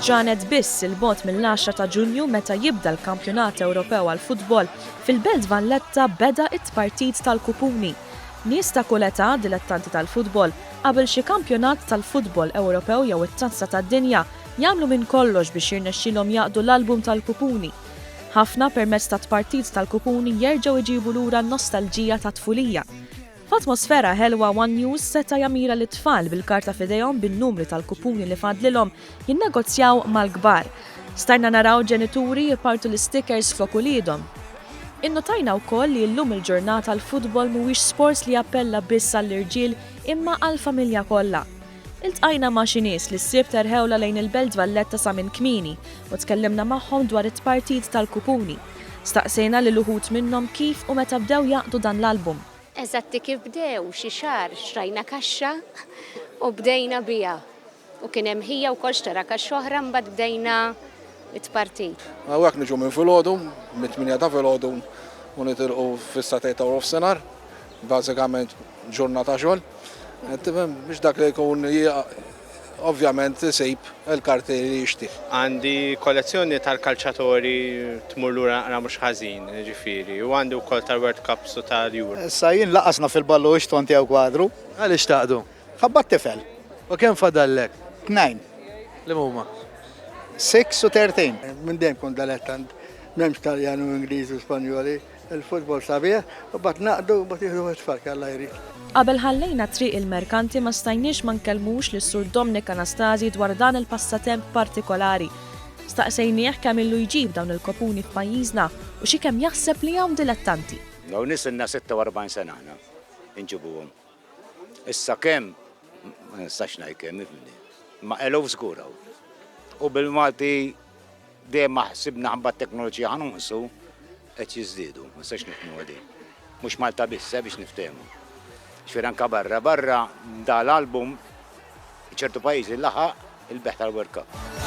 ġanet biss il-bot mill-10 ta' Ġunju meta jibda l-Kampjonat Ewropew għal-futbol, fil-Belt Valletta beda it-partit tal-kupuni. Nies ta' kull età dilettanti tal-futbol qabel xi kampjonat tal-futbol Ewropew jew it-tazza tad-dinja jagħmlu minn kollox biex jirnexxilhom jaqdu l-album tal-kupuni. Ħafna permezz ta' partit tal-kupuni jerġgħu jġibu lura n-nostalġija ta' tfulija. F'atmosfera ħelwa One News seta' jamira l-tfal bil-karta f'idejhom bin-numri tal-kupuni li fadlilhom jinnegozjaw mal-kbar. Stajna naraw ġenituri jippartu l-stickers fuq uliedhom. Innotajna wkoll li llum il-ġurnata l-futbol mhuwiex sports li jappella biss għall-irġiel imma għall-familja kollha. Iltqajna ma' xi nies li ssieb terħewla lejn il-Belt Valletta sa minn kmieni u tkellimna magħhom dwar it-partit tal-kupuni. Staqsejna lil uħud minnhom kif u meta bdew jaqdu dan l-album. Eżatti kif bdew xi xahar xtrajna kaxxa u bdejna biha. U kien hemm ħija wkoll xtara kaxxa oħra mbagħad bdejna it-partit. Hawnhekk niġu minn filgħodu, mit-8 ta' filgħodu u nitilqu fis-satej ta' wrofsinhar, bażikament ġurnata xogħol. Biex dak li jkun ovvjament isejb il-karti li jixtieq. Għandi kollezzjoni tal-kalċatori tmur lura mhux ħażin, ġifieri, u għandi wkoll tal-World Cups u tal-Euro. Issa jien laqasna fil-ballu xtonti għaw kwadru. Għaliex taqdu? Ħabbat tifel. U kemm fadallek? 2. Li huma? 6 u 13. Minn dejjem kont dilettant, m'hemmx Taljan u Ingliż u Spanjoli, il-futbol sabiħ u bat naqdu u bat jieħdu it-tfal Alla jrid. Qabel ħallejna triq il-merkanti ma stajniex ma nkellmux lis sur Dominik Anastasi dwar dan il-passatemp partikolari. Staqsejnieh kemm illu jġib dawn il-kopuni f'pajjiżna u xi kemm jaħseb li hawn dilettanti. Dawn nies ilna 46 sena aħna inġibuhom. Issa kemm ma nistax ngħid kemm ifhimni. Ma eluf żgur hawn. U bil-Malti dejjem ma ħsibna ħabba t-teknoloġija ħanqsu qed jiżdiedu, ma nistax nifhmu għadi. Mhux Malta biss biex niftehmu. Xfir anka barra da l-album ċertu pajjiżi laħaq il-beħ tal-World Cup.